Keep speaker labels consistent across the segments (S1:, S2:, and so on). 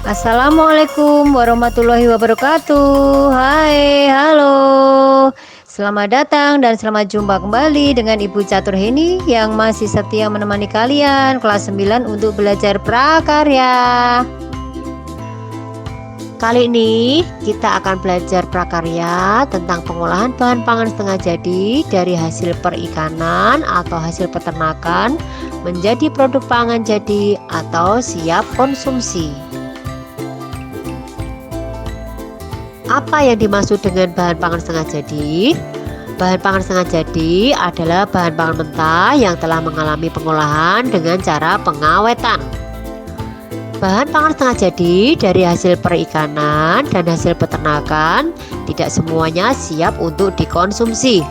S1: Assalamualaikum warahmatullahi wabarakatuh. Hai, halo. Selamat datang dan selamat jumpa kembali dengan Ibu Catur Heni yang masih setia menemani kalian kelas 9 untuk belajar prakarya. Kali ini kita akan belajar prakarya tentang pengolahan bahan pangan setengah jadi dari hasil perikanan atau hasil peternakan menjadi produk pangan jadi atau siap konsumsi. Apa yang dimaksud dengan bahan pangan setengah jadi? Bahan pangan setengah jadi adalah bahan pangan mentah yang telah mengalami pengolahan dengan cara pengawetan. Bahan pangan setengah jadi dari hasil perikanan dan hasil peternakan tidak semuanya siap untuk dikonsumsi.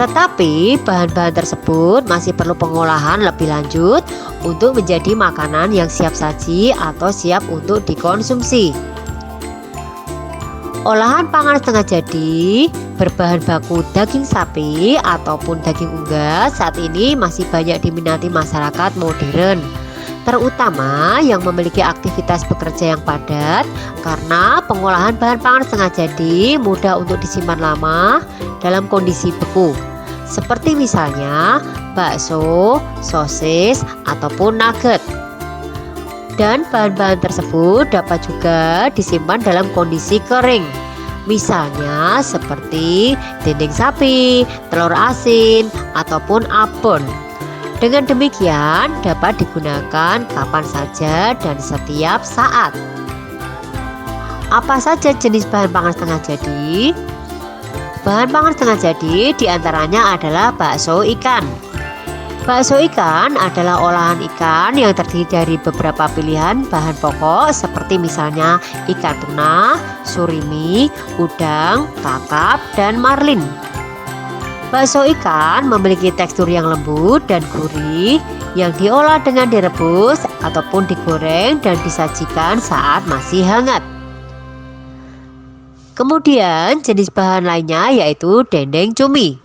S1: Tetapi bahan-bahan tersebut masih perlu pengolahan lebih lanjut untuk menjadi makanan yang siap saji atau siap untuk dikonsumsi. Olahan pangan setengah jadi berbahan baku daging sapi ataupun daging unggas saat ini masih banyak diminati masyarakat modern, terutama yang memiliki aktivitas bekerja yang padat, karena pengolahan bahan pangan setengah jadi mudah untuk disimpan lama dalam kondisi beku, seperti misalnya bakso, sosis, ataupun nugget. Dan bahan-bahan tersebut dapat juga disimpan dalam kondisi kering, misalnya seperti dendeng sapi, telur asin, ataupun abon. Dengan demikian dapat digunakan kapan saja dan setiap saat. Apa saja jenis bahan pangan setengah jadi? Bahan pangan setengah jadi diantaranya adalah bakso ikan. Bakso ikan adalah olahan ikan yang terdiri dari beberapa pilihan bahan pokok seperti misalnya ikan tuna, surimi, udang, kakap, dan marlin. Bakso ikan memiliki tekstur yang lembut dan gurih yang diolah dengan direbus ataupun digoreng dan disajikan saat masih hangat. Kemudian jenis bahan lainnya yaitu dendeng cumi.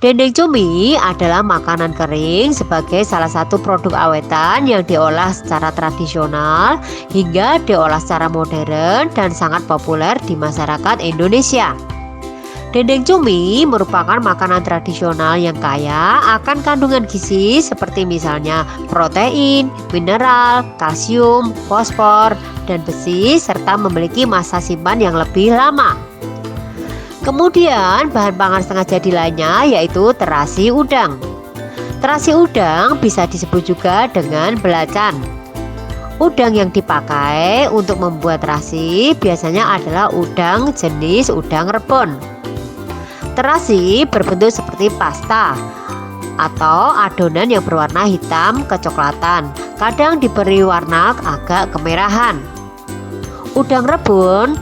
S1: Dendeng cumi adalah makanan kering sebagai salah satu produk awetan yang diolah secara tradisional hingga diolah secara modern dan sangat populer di masyarakat Indonesia. Dendeng cumi merupakan makanan tradisional yang kaya akan kandungan gizi seperti misalnya protein, mineral, kalsium, fosfor, dan besi serta memiliki masa simpan yang lebih lama. Kemudian bahan pangan setengah jadi lainnya yaitu terasi udang. Terasi udang bisa disebut juga dengan belacan. Udang yang dipakai untuk membuat terasi biasanya adalah udang jenis udang rebon. Terasi berbentuk seperti pasta atau adonan yang berwarna hitam kecoklatan, kadang diberi warna agak kemerahan. Udang rebon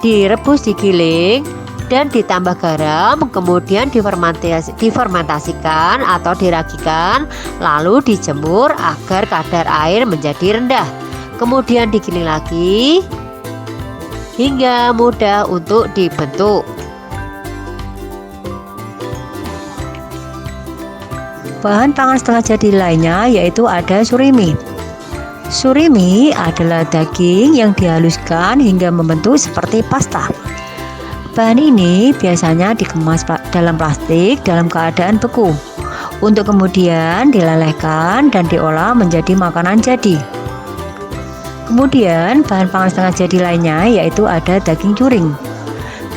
S1: direbus digiling dan ditambah garam, kemudian difermentasikan atau diragikan, lalu dijemur agar kadar air menjadi rendah. Kemudian digiling lagi hingga mudah untuk dibentuk. Bahan pangan setengah jadi lainnya yaitu ada surimi. Surimi adalah daging yang dihaluskan hingga membentuk seperti pasta. Bahan ini biasanya dikemas dalam plastik dalam keadaan beku untuk kemudian dilelehkan dan diolah menjadi makanan jadi. Kemudian bahan pangan setengah jadi lainnya yaitu ada daging curing.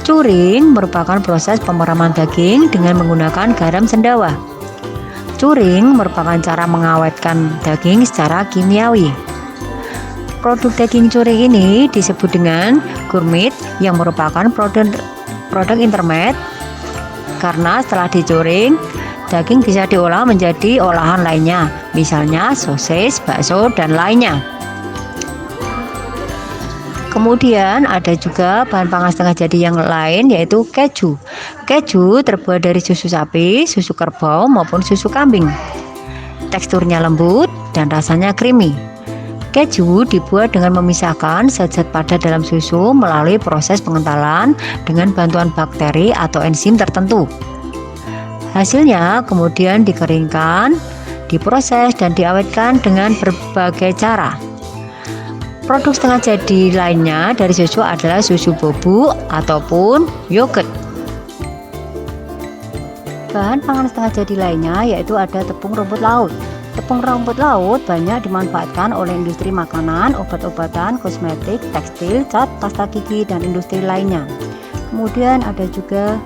S1: Curing merupakan proses pemeraman daging dengan menggunakan garam sendawa. Curing merupakan cara mengawetkan daging secara kimiawi. Produk daging curing ini disebut dengan gourmet yang merupakan produk intermediate karena setelah dicuring, daging bisa diolah menjadi olahan lainnya, misalnya sosis, bakso, dan lainnya. Kemudian ada juga bahan pangan setengah jadi yang lain yaitu keju. Keju terbuat dari susu sapi, susu kerbau, maupun susu kambing. Teksturnya lembut dan rasanya creamy. Keju dibuat dengan memisahkan zat-zat padat dalam susu melalui proses pengentalan dengan bantuan bakteri atau enzim tertentu. Hasilnya kemudian dikeringkan, diproses dan diawetkan dengan berbagai cara. Produk setengah jadi lainnya dari susu adalah susu bubuk ataupun yogurt. Bahan pangan setengah jadi lainnya yaitu ada tepung rumput laut. Tepung rumput laut banyak dimanfaatkan oleh industri makanan, obat-obatan, kosmetik, tekstil, cat, pasta gigi, dan industri lainnya. Kemudian ada juga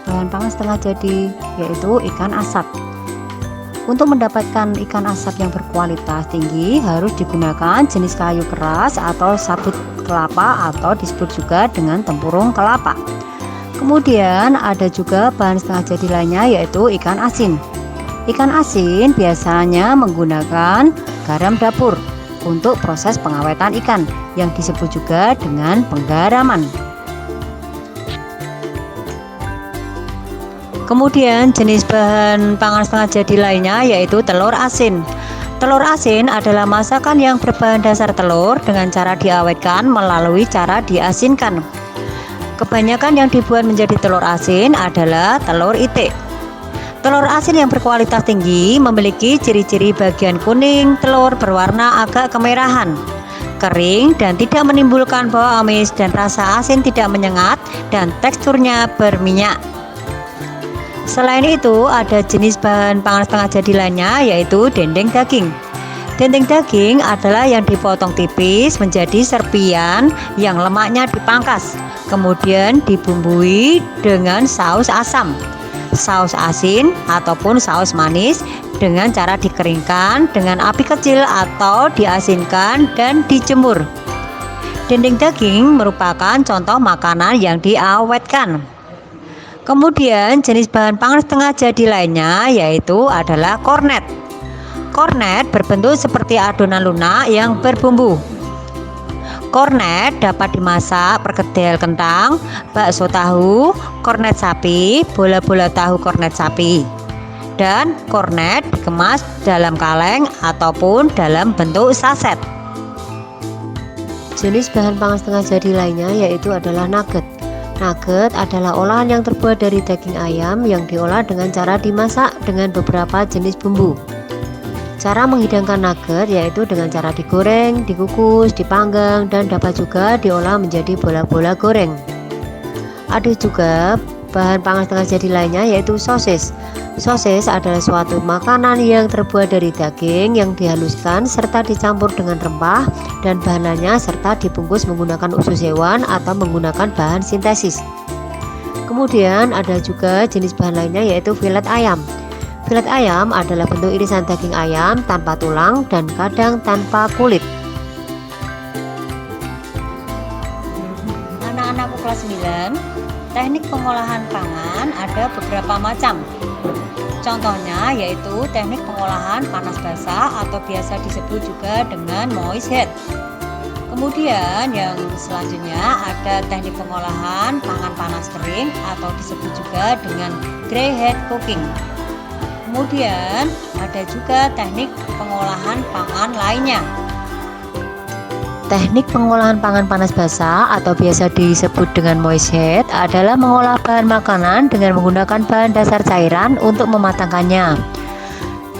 S1: bahan pangan setengah jadi yaitu ikan asap. Untuk mendapatkan ikan asap yang berkualitas tinggi harus digunakan jenis kayu keras atau sabut kelapa atau disebut juga dengan tempurung kelapa. Kemudian ada juga bahan setengah jadi lainnya yaitu ikan asin. Ikan asin biasanya menggunakan garam dapur untuk proses pengawetan ikan yang disebut juga dengan penggaraman. Kemudian jenis bahan pangan setengah jadi lainnya yaitu telur asin. Telur asin adalah masakan yang berbahan dasar telur dengan cara diawetkan melalui cara diasinkan. Kebanyakan yang dibuat menjadi telur asin adalah telur itik. Telur asin yang berkualitas tinggi memiliki ciri-ciri bagian kuning telur berwarna agak kemerahan, kering dan tidak menimbulkan bau amis dan rasa asin tidak menyengat dan teksturnya berminyak. Selain itu ada jenis bahan pangan setengah jadi lainnya yaitu dendeng daging. Dendeng daging adalah yang dipotong tipis menjadi serpian yang lemaknya dipangkas, kemudian dibumbui dengan saus asam, saus asin ataupun saus manis dengan cara dikeringkan dengan api kecil atau diasinkan dan dijemur. Dendeng daging merupakan contoh makanan yang diawetkan. Kemudian jenis bahan pangan setengah jadi lainnya yaitu adalah kornet. Kornet berbentuk seperti adonan lunak yang berbumbu. Kornet dapat dimasak perkedel kentang, bakso tahu, kornet sapi, bola-bola tahu kornet sapi. Dan kornet dikemas dalam kaleng ataupun dalam bentuk saset. Jenis bahan pangan setengah jadi lainnya yaitu adalah nugget. Nugget adalah olahan yang terbuat dari daging ayam yang diolah dengan cara dimasak dengan beberapa jenis bumbu. Cara menghidangkan nugget yaitu dengan cara digoreng, dikukus, dipanggang, dan dapat juga diolah menjadi bola-bola goreng. Ada juga bahan pangan setengah jadi lainnya yaitu sosis. Sosis adalah suatu makanan yang terbuat dari daging yang dihaluskan serta dicampur dengan rempah dan bahan lainnya serta dibungkus menggunakan usus hewan atau menggunakan bahan sintesis. Kemudian ada juga jenis bahan lainnya yaitu filet ayam. Filet ayam adalah bentuk irisan daging ayam tanpa tulang dan kadang tanpa kulit. Anak-anakku kelas 9, teknik pengolahan pangan ada beberapa macam. Contohnya yaitu teknik pengolahan panas basah atau biasa disebut juga dengan moist head. Kemudian yang selanjutnya ada teknik pengolahan pangan panas kering atau disebut juga dengan dry head cooking. Kemudian ada juga teknik pengolahan pangan lainnya. Teknik pengolahan pangan panas basah atau biasa disebut dengan moist head adalah mengolah bahan makanan dengan menggunakan bahan dasar cairan untuk mematangkannya.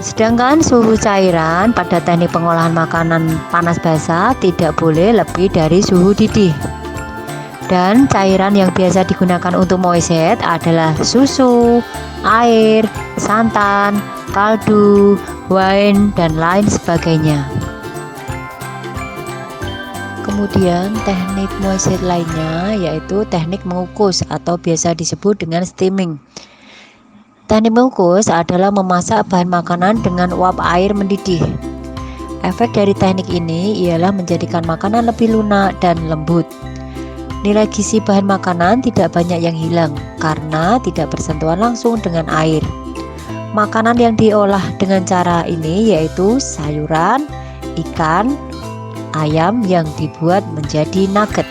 S1: Sedangkan suhu cairan pada teknik pengolahan makanan panas basah tidak boleh lebih dari suhu didih. Dan cairan yang biasa digunakan untuk moist head adalah susu, air, santan, kaldu, wine, dan lain sebagainya. Kemudian teknik moist head lainnya yaitu teknik mengukus atau biasa disebut dengan steaming. Teknik mengukus adalah memasak bahan makanan dengan uap air mendidih. Efek dari teknik ini ialah menjadikan makanan lebih lunak dan lembut. Nilai gizi bahan makanan tidak banyak yang hilang karena tidak bersentuhan langsung dengan air. Makanan yang diolah dengan cara ini yaitu sayuran, ikan, ayam yang dibuat menjadi nugget.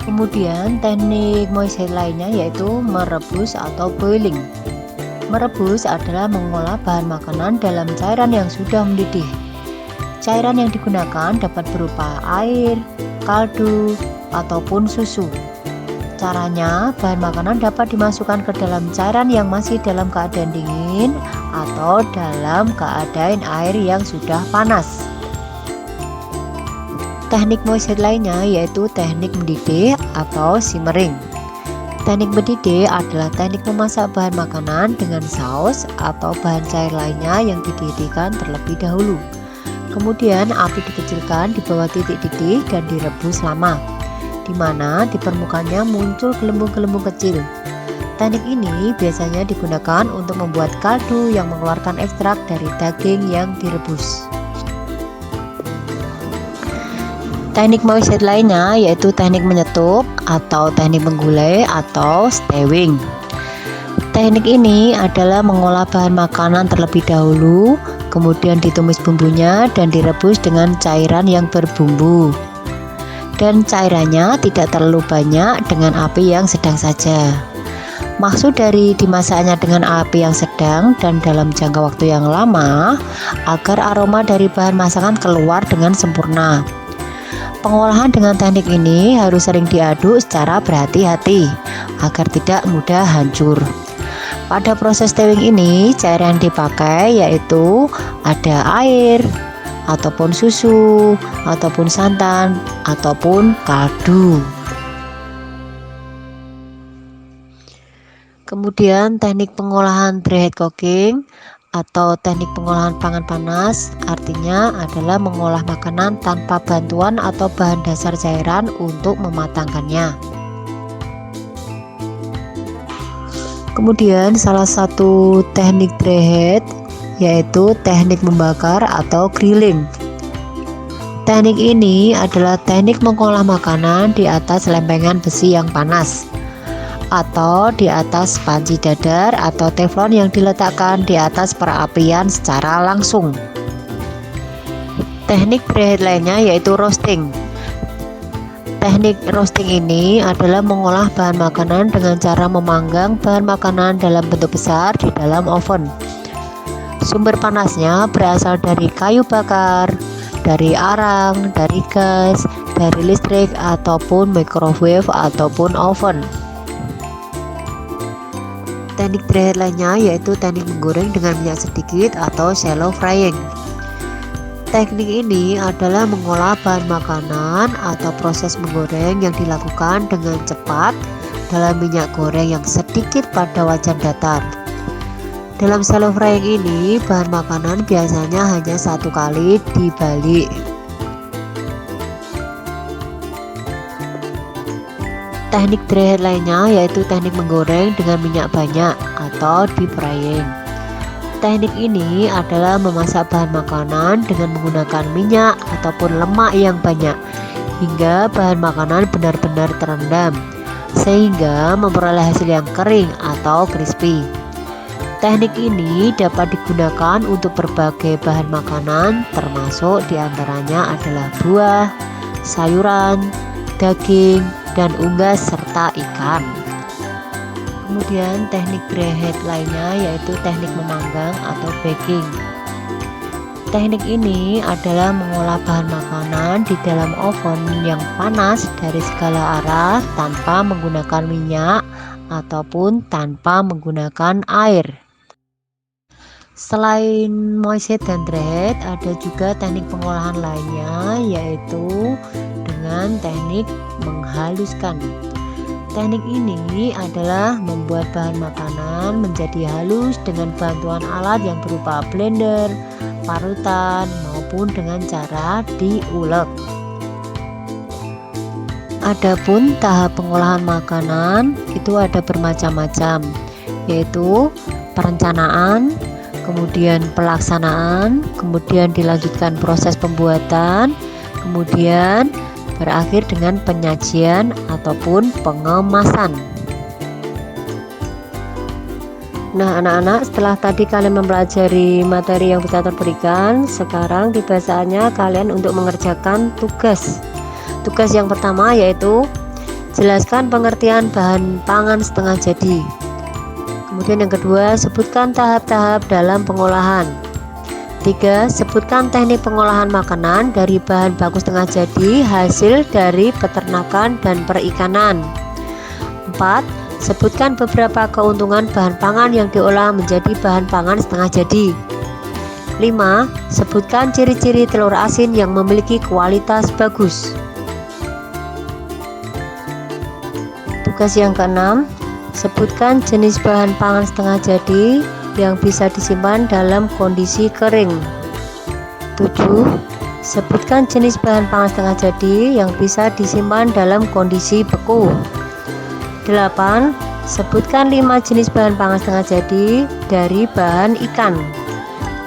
S1: Kemudian teknik moist head lainnya yaitu merebus atau boiling. Merebus adalah mengolah bahan makanan dalam cairan yang sudah mendidih. Cairan yang digunakan dapat berupa air, kaldu, ataupun susu. Caranya, bahan makanan dapat dimasukkan ke dalam cairan yang masih dalam keadaan dingin atau dalam keadaan air yang sudah panas. Teknik moisture lainnya yaitu teknik mendidih atau simmering. Teknik mendidih adalah teknik memasak bahan makanan dengan saus atau bahan cair lainnya yang dididihkan terlebih dahulu. Kemudian api dikecilkan di bawah titik didih dan direbus lama, di mana di permukaannya muncul gelembung-gelembung kecil. Teknik ini biasanya digunakan untuk membuat kaldu yang mengeluarkan ekstrak dari daging yang direbus. Teknik moisture lainnya yaitu teknik menyetup atau teknik menggulai atau stewing. Teknik ini adalah mengolah bahan makanan terlebih dahulu, kemudian ditumis bumbunya dan direbus dengan cairan yang berbumbu. Dan cairannya tidak terlalu banyak dengan api yang sedang saja. Maksud dari dimasaknya dengan api yang sedang dan dalam jangka waktu yang lama agar aroma dari bahan masakan keluar dengan sempurna. Pengolahan dengan teknik ini harus sering diaduk secara berhati-hati agar tidak mudah hancur. Pada proses stewing ini, cair yang dipakai yaitu ada air, ataupun susu, ataupun santan, ataupun kaldu. Kemudian teknik pengolahan dry heat cooking atau teknik pengolahan pangan panas artinya adalah mengolah makanan tanpa bantuan atau bahan dasar cairan untuk mematangkannya. Kemudian salah satu teknik dry heat yaitu teknik membakar atau grilling. Teknik ini adalah teknik mengolah makanan di atas lempengan besi yang panas atau di atas panci dadar atau teflon yang diletakkan di atas perapian secara langsung. Teknik dry heat lainnya yaitu roasting. Teknik roasting ini adalah mengolah bahan makanan dengan cara memanggang bahan makanan dalam bentuk besar di dalam oven. Sumber panasnya berasal dari kayu bakar, dari arang, dari gas, dari listrik, ataupun microwave ataupun oven. Teknik dry heat lainnya yaitu teknik menggoreng dengan minyak sedikit atau shallow frying. Teknik ini adalah mengolah bahan makanan atau proses menggoreng yang dilakukan dengan cepat dalam minyak goreng yang sedikit pada wajan datar. Dalam shallow frying ini, bahan makanan biasanya hanya satu kali dibalik. Teknik dry heat lainnya yaitu teknik menggoreng dengan minyak banyak atau deep frying. Teknik ini adalah memasak bahan makanan dengan menggunakan minyak ataupun lemak yang banyak hingga bahan makanan benar-benar terendam sehingga memperoleh hasil yang kering atau crispy. Teknik ini dapat digunakan untuk berbagai bahan makanan termasuk diantaranya adalah buah, sayuran, daging, dan unggas serta ikan. Kemudian teknik dry heat lainnya yaitu teknik memanggang atau baking. Teknik ini adalah mengolah bahan makanan di dalam oven yang panas dari segala arah tanpa menggunakan minyak ataupun tanpa menggunakan air. Selain moisture dan dry heat, ada juga teknik pengolahan lainnya yaitu dengan teknik menghaluskan. Teknik ini adalah membuat bahan makanan menjadi halus dengan bantuan alat yang berupa blender, parutan, maupun dengan cara diulek. Adapun tahap pengolahan makanan itu ada bermacam-macam, yaitu perencanaan, kemudian pelaksanaan, kemudian dilanjutkan proses pembuatan, kemudian berakhir dengan penyajian ataupun pengemasan. Nah anak-anak, setelah tadi kalian mempelajari materi yang bisa terberikan, sekarang tiba saatnya kalian untuk mengerjakan tugas. Tugas yang pertama yaitu jelaskan pengertian bahan pangan setengah jadi. Kemudian yang kedua, sebutkan tahap-tahap dalam pengolahan. 3. Sebutkan teknik pengolahan makanan dari bahan baku setengah jadi hasil dari peternakan dan perikanan. 4. Sebutkan beberapa keuntungan bahan pangan yang diolah menjadi bahan pangan setengah jadi. 5. Sebutkan ciri-ciri telur asin yang memiliki kualitas bagus. Tugas yang keenam, sebutkan jenis bahan pangan setengah jadi yang bisa disimpan dalam kondisi kering. 7. Sebutkan jenis bahan pangan setengah jadi yang bisa disimpan dalam kondisi beku. 8. Sebutkan 5 jenis bahan pangan setengah jadi dari bahan ikan.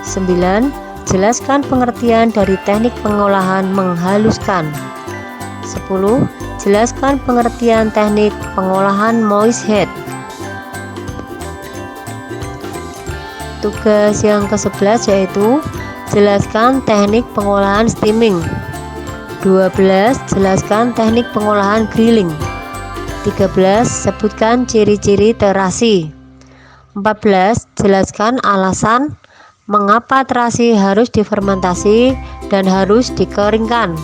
S1: 9. Jelaskan pengertian dari teknik pengolahan menghaluskan. 10. Jelaskan pengertian teknik pengolahan moist head. Tugas yang ke-11 yaitu jelaskan teknik pengolahan steaming. 12. Jelaskan teknik pengolahan grilling. 13. Sebutkan ciri-ciri terasi. 14. Jelaskan alasan mengapa terasi harus difermentasi dan harus dikeringkan.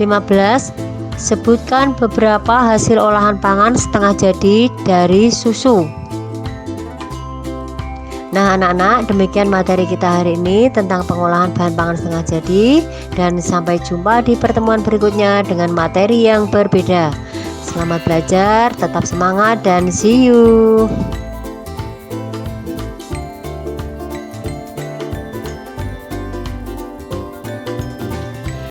S1: 15. Sebutkan beberapa hasil olahan pangan setengah jadi dari susu. Nah anak-anak, demikian materi kita hari ini tentang pengolahan bahan pangan setengah jadi, dan sampai jumpa di pertemuan berikutnya dengan materi yang berbeda. Selamat belajar, tetap semangat, dan see you.